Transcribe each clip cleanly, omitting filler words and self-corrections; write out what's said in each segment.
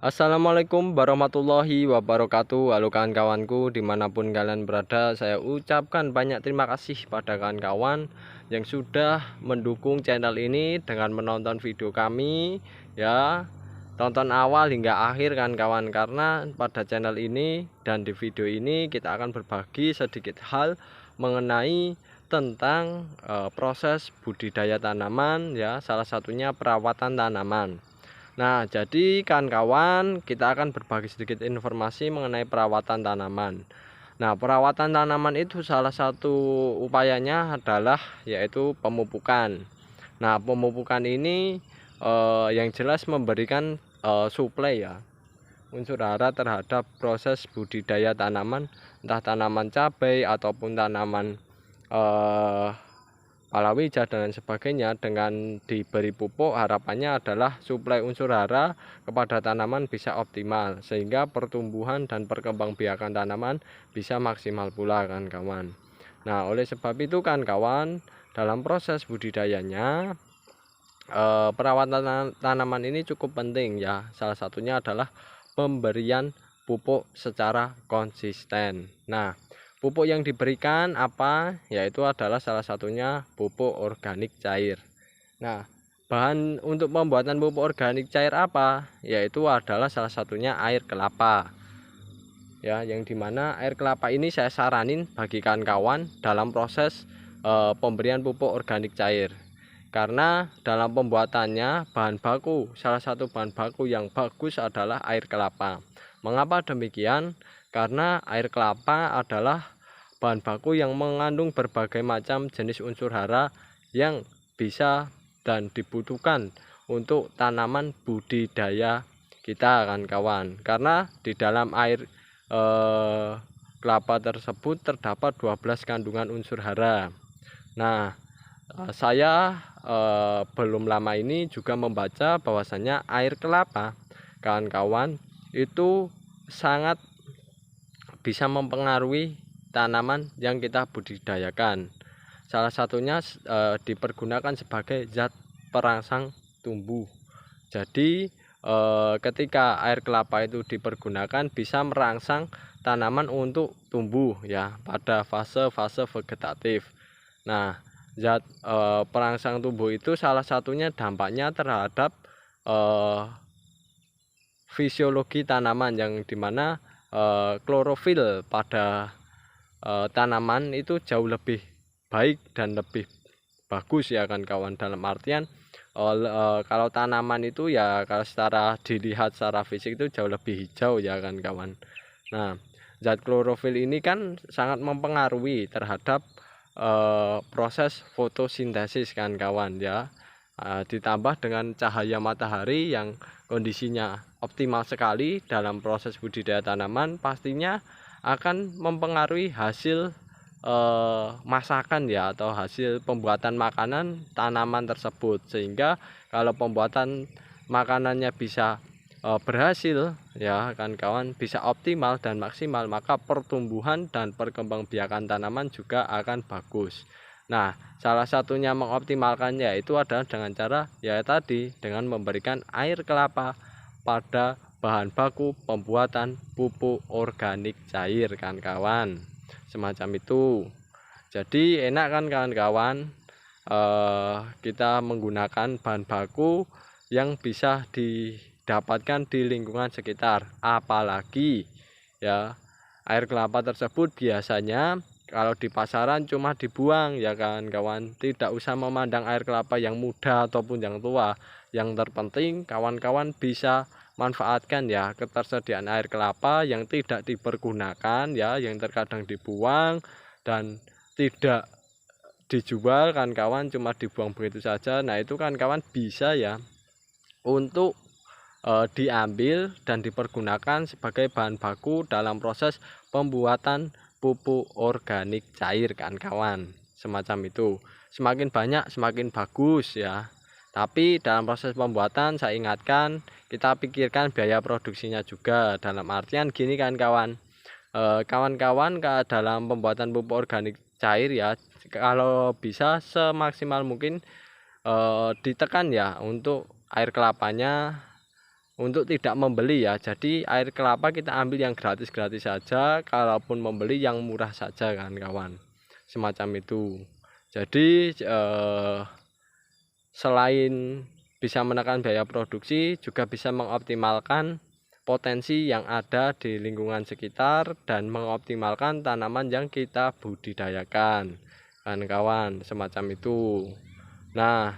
Assalamualaikum warahmatullahi wabarakatuh. Halo kawan-kawanku dimanapun kalian berada, saya ucapkan banyak terima kasih pada kawan-kawan yang sudah mendukung channel ini dengan menonton video kami ya. Tonton awal hingga akhir kan kawan, karena pada channel ini dan di video ini kita akan berbagi sedikit hal mengenai tentang proses budidaya tanaman ya, salah satunya perawatan tanaman. Nah, jadi kawan-kawan, kita akan berbagi sedikit informasi mengenai perawatan tanaman. Nah, perawatan tanaman itu salah satu upayanya adalah yaitu pemupukan. Nah, pemupukan ini yang jelas memberikan suplai ya, unsur hara terhadap proses budidaya tanaman, entah tanaman cabai ataupun tanaman eh, palawija dan lain sebagainya. Dengan diberi pupuk, harapannya adalah suplai unsur hara kepada tanaman bisa optimal sehingga pertumbuhan dan perkembangbiakan tanaman bisa maksimal pula kan kawan. Nah, oleh sebab itu kan kawan, dalam proses budidayanya perawatan tanaman ini cukup penting ya. Salah satunya adalah pemberian pupuk secara konsisten. Nah, pupuk yang diberikan apa? Yaitu adalah salah satunya pupuk organik cair. Nah, bahan untuk pembuatan pupuk organik cair apa? Yaitu adalah salah satunya air kelapa. Ya, yang dimana air kelapa ini saya saranin bagi kawan-kawan dalam proses pemberian pupuk organik cair. Karena dalam pembuatannya salah satu bahan baku yang bagus adalah air kelapa. Mengapa demikian? Karena air kelapa adalah bahan baku yang mengandung berbagai macam jenis unsur hara yang bisa dan dibutuhkan untuk tanaman budidaya kita kan kawan. Karena di dalam air kelapa tersebut terdapat 12 kandungan unsur hara. Nah, saya belum lama ini juga membaca bahwasannya air kelapa kawan-kawan itu sangat bisa mempengaruhi tanaman yang kita budidayakan. Salah satunya dipergunakan sebagai zat perangsang tumbuh. Jadi ketika air kelapa itu dipergunakan bisa merangsang tanaman untuk tumbuh ya pada fase-fase vegetatif. Nah, zat perangsang tumbuh itu salah satunya dampaknya terhadap fisiologi tanaman, yang dimana klorofil pada tanaman itu jauh lebih baik dan lebih bagus ya kan kawan. Dalam artian kalau tanaman itu ya, kalau secara dilihat secara fisik itu jauh lebih hijau ya kan kawan. Nah, zat klorofil ini kan sangat mempengaruhi terhadap proses fotosintesis kan kawan ya. Ditambah dengan cahaya matahari yang kondisinya optimal sekali dalam proses budidaya tanaman, pastinya akan mempengaruhi hasil masakan ya, atau hasil pembuatan makanan tanaman tersebut. Sehingga kalau pembuatan makanannya bisa berhasil ya kan kawan, bisa optimal dan maksimal, maka pertumbuhan dan perkembangbiakan tanaman juga akan bagus. Nah, salah satunya mengoptimalkannya itu adalah dengan cara ya tadi, dengan memberikan air kelapa pada bahan baku pembuatan pupuk organik cair kan kawan, semacam itu. Jadi enak kan kawan-kawan, kita menggunakan bahan baku yang bisa didapatkan di lingkungan sekitar. Apalagi ya, air kelapa tersebut biasanya kalau di pasaran cuma dibuang ya kan kawan. Tidak usah memandang air kelapa yang muda ataupun yang tua. Yang terpenting kawan-kawan bisa manfaatkan ya ketersediaan air kelapa yang tidak dipergunakan ya, yang terkadang dibuang dan tidak dijual kan kawan, cuma dibuang begitu saja. Nah, itu kan kawan bisa ya untuk diambil dan dipergunakan sebagai bahan baku dalam proses pembuatan pupuk organik cair kan kawan, semacam itu. Semakin banyak semakin bagus ya, tapi dalam proses pembuatan saya ingatkan, kita pikirkan biaya produksinya juga. Dalam artian gini kan kawan, kawan-kawan dalam pembuatan pupuk organik cair ya, kalau bisa semaksimal mungkin ditekan ya untuk air kelapanya untuk tidak membeli ya. Jadi air kelapa kita ambil yang gratis-gratis saja, kalaupun membeli yang murah saja kan kawan. Semacam itu. Jadi selain bisa menekan biaya produksi, juga bisa mengoptimalkan potensi yang ada di lingkungan sekitar dan mengoptimalkan tanaman yang kita budidayakan kan kawan, semacam itu. Nah,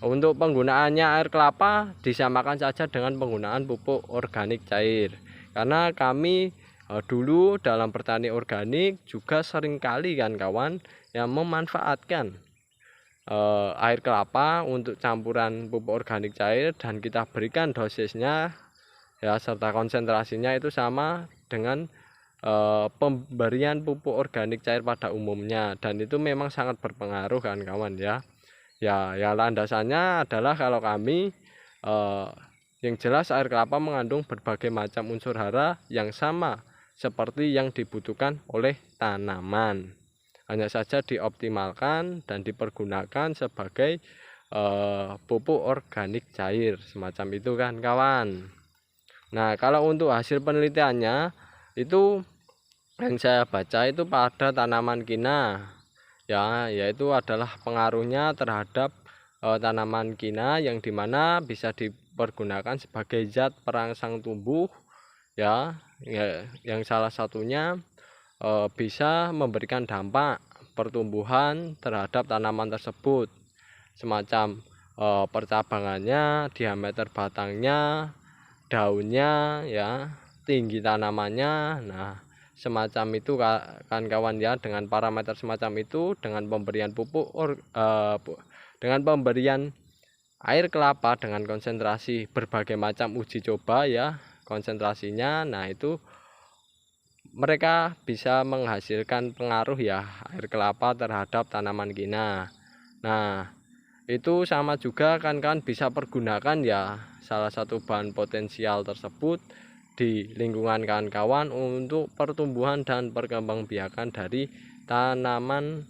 untuk penggunaannya air kelapa disamakan saja dengan penggunaan pupuk organik cair, karena kami dulu dalam bertani organik juga seringkali kan kawan yang memanfaatkan air kelapa untuk campuran pupuk organik cair, dan kita berikan dosisnya ya serta konsentrasinya itu sama dengan pemberian pupuk organik cair pada umumnya, dan itu memang sangat berpengaruh kan kawan ya. Ya landasannya adalah kalau kami yang jelas air kelapa mengandung berbagai macam unsur hara yang sama seperti yang dibutuhkan oleh tanaman, hanya saja dioptimalkan dan dipergunakan sebagai pupuk organik cair semacam itu kan kawan. Nah, kalau untuk hasil penelitiannya itu yang saya baca itu pada tanaman kina ya, yaitu adalah pengaruhnya terhadap tanaman kina yang dimana bisa dipergunakan sebagai zat perangsang tumbuh ya, yang salah satunya bisa memberikan dampak pertumbuhan terhadap tanaman tersebut, semacam percabangannya, diameter batangnya, daunnya ya, tinggi tanamannya. Nah, semacam itu kan kawan ya. Dengan parameter semacam itu, dengan pemberian dengan pemberian air kelapa dengan konsentrasi berbagai macam uji coba ya konsentrasinya, nah itu mereka bisa menghasilkan pengaruh ya air kelapa terhadap tanaman kina. Nah, itu sama juga kan bisa pergunakan ya salah satu bahan potensial tersebut di lingkungan kawan-kawan untuk pertumbuhan dan perkembangbiakan dari tanaman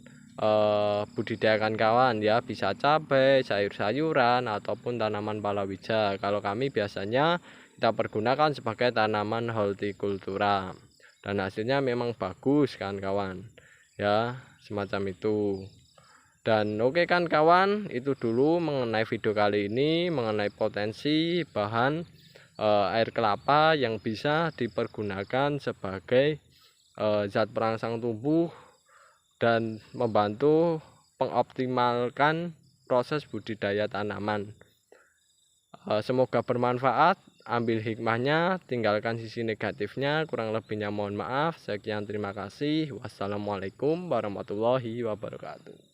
budidaya kawan ya, bisa cabai, sayur-sayuran ataupun tanaman palawija. Kalau kami biasanya kita pergunakan sebagai tanaman hortikultura dan hasilnya memang bagus kan kawan ya, semacam itu. Dan oke kan kawan, itu dulu mengenai video kali ini mengenai potensi bahan air kelapa yang bisa dipergunakan sebagai zat perangsang tumbuh dan membantu mengoptimalkan proses budidaya tanaman. Semoga bermanfaat. Ambil hikmahnya, tinggalkan sisi negatifnya. Kurang lebihnya mohon maaf. Sekian, terima kasih. Wassalamualaikum warahmatullahi wabarakatuh.